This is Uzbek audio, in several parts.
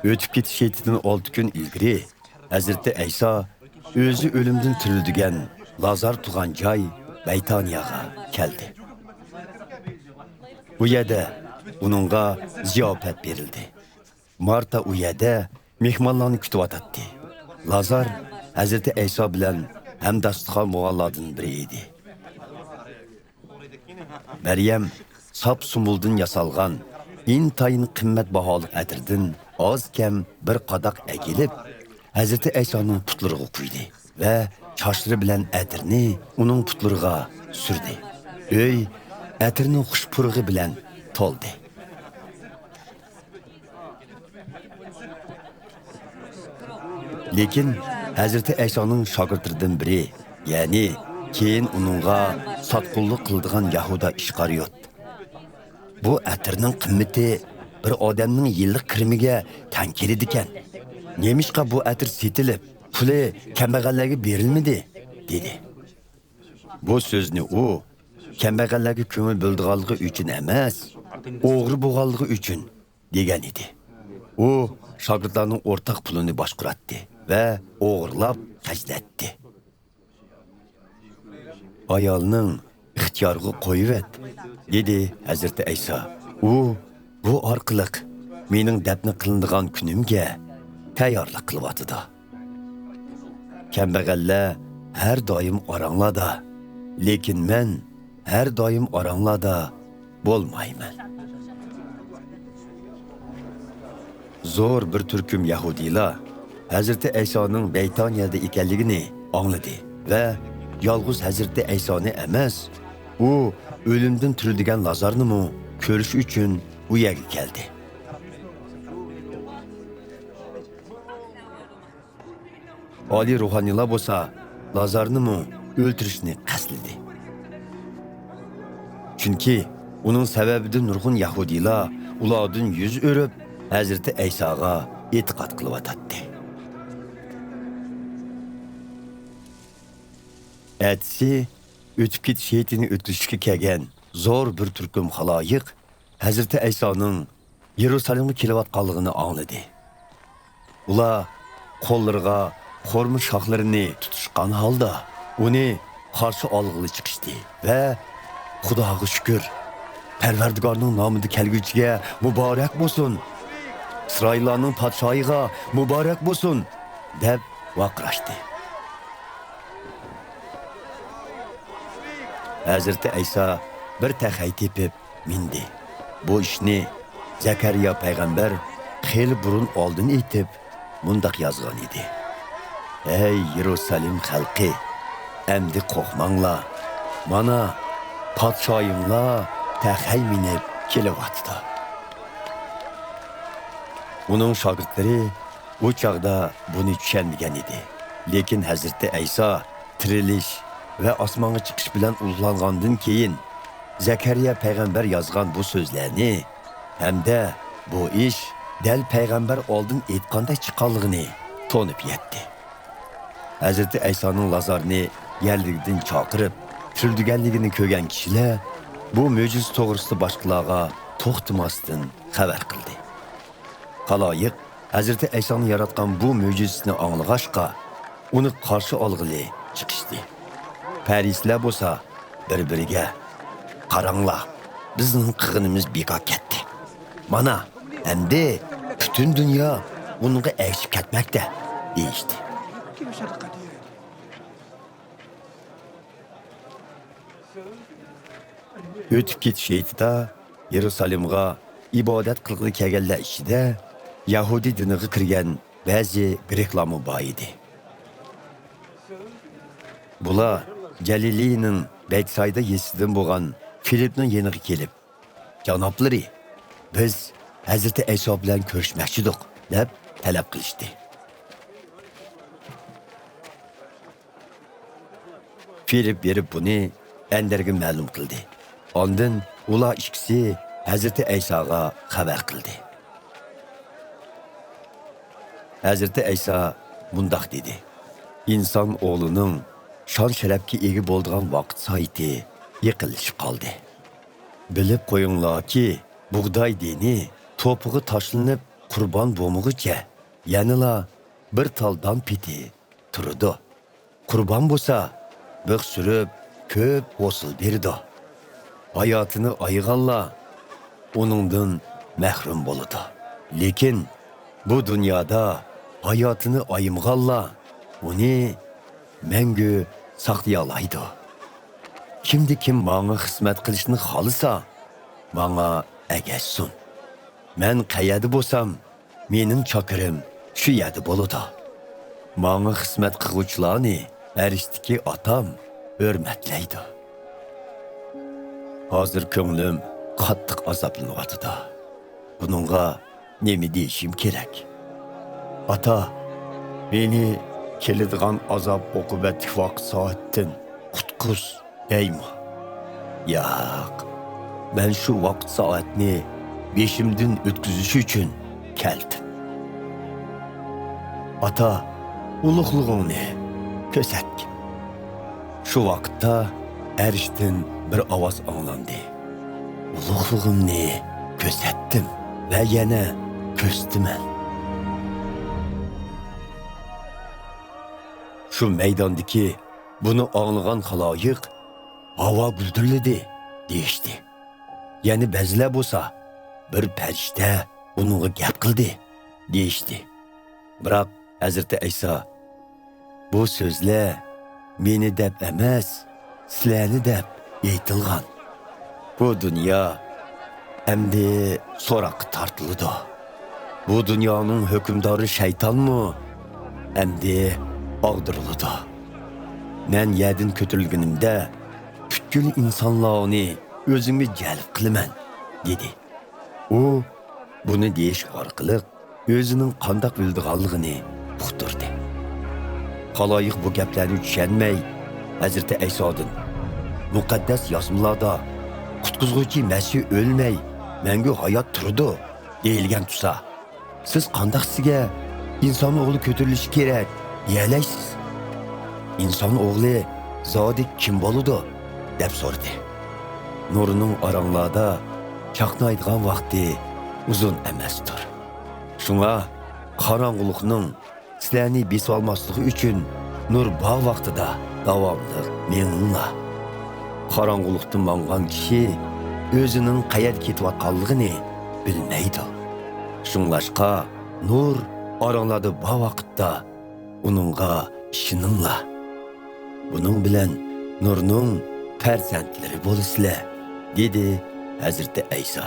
Ötüp ketiş heytidan 6 kun ilgiri Hazreti İsa özü ölümden tirildigen Lazar tuğan joy Beytaniyaga keldi. Bu yerda uningga ziyofat berildi. Marta u yerda mehmonlarni kutib o'tatdi. Lazar Hazreti İsa bilan hamdastixon bo'lganlardan biri edi. Maryam sap sumuldan yasalgan intayin qimmatbaho atirdan oz kam bir qadoq egilib Hazreti İsa'nın putlariga quydi va choshlari bilan atirni uning putlariga surdi. Uy atirning xushpurg'i bilan to'ldi. Lekin Hazreti İsa'nın shogirdlaridan biri, ya'ni keyin uningga sotqullik qildigan Yahuda Ishqariyot. Bu atirning qimmati bir odamning yillik kirimiga teng keladi ekan. Nemishqa bu atir setilib, puli kambag'allarga berilmadi, dedi. Bu so'zni u kambag'allarga ko'ngil bo'ldiganligi uchun emas, o'g'ri bo'lganligi uchun degan edi. U shogirdlarning o'rtaq pulini boshqaratdi va o'g'irlab tashlatdi. Ayolning ixtiyoriga qo'yib, dedi Hazreti İsa. U bu orqali mening dafn qilinadigan kunimga tayyorlik qilyapti. Kambag'allar har doim oranglarda, lekin men har doim oranglarda bo'lmayman. Zo'r bir turkum Yahudilar Hazreti İsa'ning Beytaniyada ekanligini angladi va yolg'iz Hazreti İsa'ni emas, u o'limdan tirildigan Lazarni ko'rish uchun u yerga keldi. Oliy ruhaniylar bo'lsa, Lazarni o'ltirishni qasdladi. Chunki uning sababidan nurg'un Yahudilar ulardan yuz o'rib Hazreti İsa'ga e'tiqod qilyotdi. Etsi o'tib ketish heytini o'tkazishga kelgan zo'r bir turkum xaloyiq Hazreti İsa'ning Yerusalimga kelayotganligini angladi. Ular qo'llariga xorma shoxlarini tutishgan holda uni qarshi olg'ili chiqishdi va Xudoga shukr, Parvardigorning nomida kelguchiga muborak bo'lsin, Isroillarning podshohiga muborak bo'lsin deb vaqirashdi. Hazreti İsa bir taxay tepib mindi. Bu ishni Zakariya payg'ambar xeyli burun oldin aytib, mundaq yozgan edi. Ey Yerusalim xalqi, endi qo'rqmanglar. Mana podshoyinglar taxay minib kelyapti. Uning shogirdlari u chaqda buni tushunmagan edi. Lekin Hazreti İsa tirilish va osmonga chiqish bilan ulug'langandan keyin Zakariya payg'ambar yozgan bu so'zlarni hamda bu ish dal payg'ambar oldin aytganday chiqqanligini to'nib yetdi. Hazreti İsa'ning Lazarni yerlikdan chaqirib, tirilganligini ko'rgan kishilar bu mo'jiz to'g'risida boshqalarga to'xtamasdan xabar qildi. Xaloyiq Hazreti İsa'ni yaratgan bu mo'jizasini anglag'achqa uni qarshi olg'ili chiqishdi. Parislar bo'lsa bir-biriga qaranglar, bizning qilganimiz bekor ketdi. Mana endi butun dunyo bunga erishib ketmoqda deyishdi. O'tib ketish heytida Yerusalimga ibodat qilg'ili kelganlar ichida Yahudi diniga kirgan ba'zi greklar bor edi. Bular Galiliyaning Betsayda yesidan bo'lgan Filipning yeniga kelib, "Janoblari, biz Hazreti İsa bilan ko'rishmoqchidik" deb talab qilishdi. Filip berib buni Enderga ma'lum qildi. Ondan ular ikkisi Hazreti İsa'ga xabar qildi. Hazreti İsa bundaq dedi: "İnson o'g'lining shon sharafga ega bo'lgan vaqt soati yaqinlashib qoldi. Bilib qo'yinglarki, bug'doy dini to'pig'i tashlanib, Qurban bo'lmog'icha yanila bir taldan piti turdi. Qurban bo'lsa, bir surib ko'p hosil berdi. Hayotini ayg'anlar uningdan mahrum bo'ladi. Lekin bu dunyoda hayotini ayimg'anlar uni mangu saqlay oladi. Kim menga xizmat qilishni xohlasa, menga agashsin. Men qayerda bo'lsam, mening chokirim shu yerda bo'ladi. Menga xizmat qiluvchilarni arishdagi otam hurmatlaydi. Hozir ko'nglim qattiq azoblanyapti. Buningga nima deyishim kerak? Ata, meni keladigan azob oqibatli vaqt soatdan qutquz deymi? Yo'q. Men shu vaqt soatni beshimdan o'tkazish uchun keldim. Ata, ulug'lig'ingni ko'rsatgin. Shu vaqtda arishdan bir ovoz anglandi. Ulug'lig'imni ko'rsatdim va yana ko'rsataman. Shu maydondagi buni anglagan xaloyiq havo guldirladi deyishdi. Yana ba'zilar bo'lsa bir farishta uningga gap qildi deyishdi. Biroq Hazrati Ayso bu so'zlar meni deb emas, sizlarni deb aytilgan. Bu dunyo endi so'roqqa tortildi. Bu dunyoning hukmdori shaytonmi? Endi og'dirildi. Men yerdan ko'tarilganimda butkul insonlarni o'zimga jalb qilaman dedi. U buni deyish orqali o'zining qandoq o'ldiganligini uqtirdi. Xaloyiq bu gaplarni tushunmay Hazrati Aysodan muqaddas yozmalarda qutqizuvchi Masih o'lmay, mangu hayot turdi deyilgan tursa, siz qandoq sizga inson o'g'li ko'tarilishi kerak deyalaysiz? İnson o'g'li zodi kim bo'ladi deb so'radi. Nurining oranglarda chaqnaydigan vaqti uzun emasdir. Shunga qorong'ulikning sizlarni besib olmasligi uchun nur bor vaqtida davomli meningla. Qorong'ulikdan mangan kishi o'zining qayerga ketayotganligini bilmaydi. Shunglashqa nur oranglarda bor vaqtda uningga ishoningla. Bunun bilan nurning farzandlari bo'lasizlar, dedi Hazrati Ayso.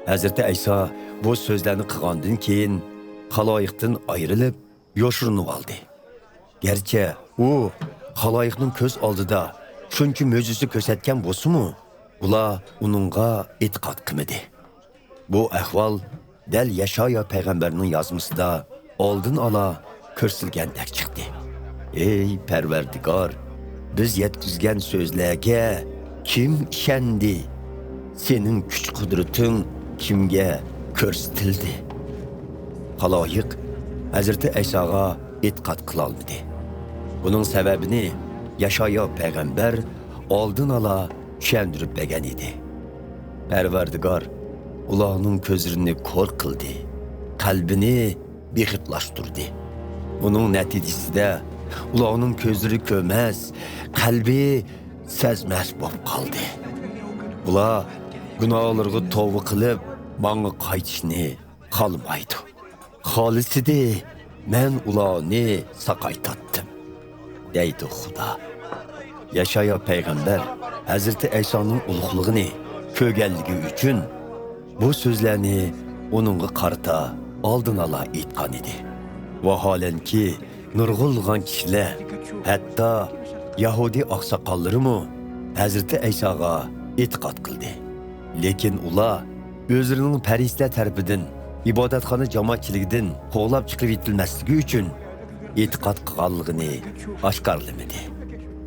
Hazrati Ayso bu so'zlarni qilgandan keyin xaloyiqdan ayrilib yoshirinib oldi. Gerçi u xaloyiqning ko'z oldida shuncha mo'jiza ko'rsatgan bo'lsa-mu, ular uningga e'tiqod qilmadi. Bu ahvol dal Yashaya payg'ambarning yozmasida oldin ola ko'rsatilgandek chiqdi. Ey Parvardigor, biz yetkizgan so'zlarga kim ishondi? Sening kuch-qudrating kimga ko'rsatildi? Xaloyiq Hazrati Aysoga e'tiqod qila olmadi. Buning sababini Yashaya payg'ambar oldin ola tushuntirib bergan edi. Parvardigor ularning ko'zlarini ko'r qildi, qalbini bexitlaştirdi. Bunun natijasida ularning ko'zlari ko'rmas, qalbi sezmas bo'lib qoldi. Ular gunohlarga tavba qilib, menga qaytishni xohlamaydi. Xolisidi men ularni saqaytatdim, deydi Xudo. Yashaya payg'ambar Hazrati Aysoning ulug'ligini ko'rganligi uchun bu so'zlarni uningga qarata oldin ola aytgan edi. Vaholanki nurg'ulg'an kishilar, hatto Yahudi oqsoqollarimi Hazrati Aysoga e'tiqod qildi. Lekin ular o'zlarining farishtalar tarafidan ibodatxona jamoatchiligidan qo'g'lab chiqib yetilmasligi uchun e'tiqod qilganligini oshkorlamadi.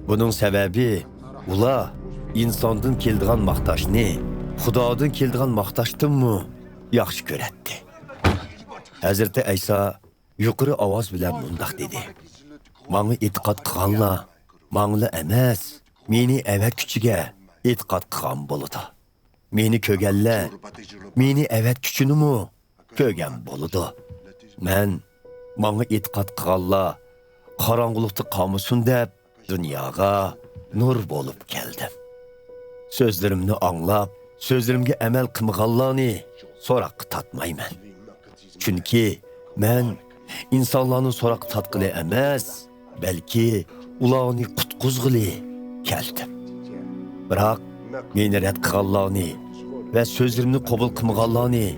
Buning sababi ular insondan keladigan maqtashni Xudodan keladigan maqtashdinmi yaxshi ko'radi. Hazrati Ayso yuqori ovoz bilan bundoq dedi: "Menga e'tiqod qilganlar menga emas, meni avat kuchiga e'tiqod qilgan bo'ladi. Meni ko'rganlar meni avat kuchinimi ko'rgan bo'ladi. Men manga e'tiqod qilganlar qorong'ulikda qolmasin deb dunyoga nur bo'lib keldim. So'zlarimni anglab, so'zlarimga amal qilmaganlarni so'roqqa tatmayman. Chunki men insonlarni so'roq tatqili emas, balki ularni qutqizg'ili keldim. Biroq meni rad qilganlarni va so'zlarimni qabul qilmaganlarni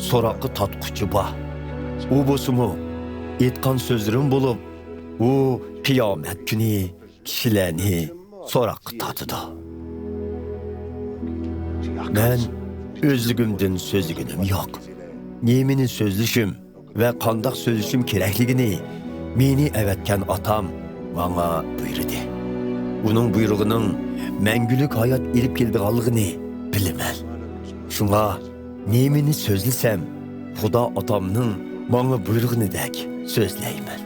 so'roqqa tatquchi bor. U bo'lsa-mu aytgan so'zlarim bo'lib, u qiyomat kuni kishilarni so'roqqa tatidi. Men o'zligimdan so'zliginim yo'q. Nemini so'zlishim va qandoq so'zlishim kerakligini meni avatgan otam menga buyurdi. Uning buyrug'ining mangulik hayot elib keldiganligini bilaman. Shunga nemini so'zlasam, Xudo otamning menga buyrug'inidek so'zlayman.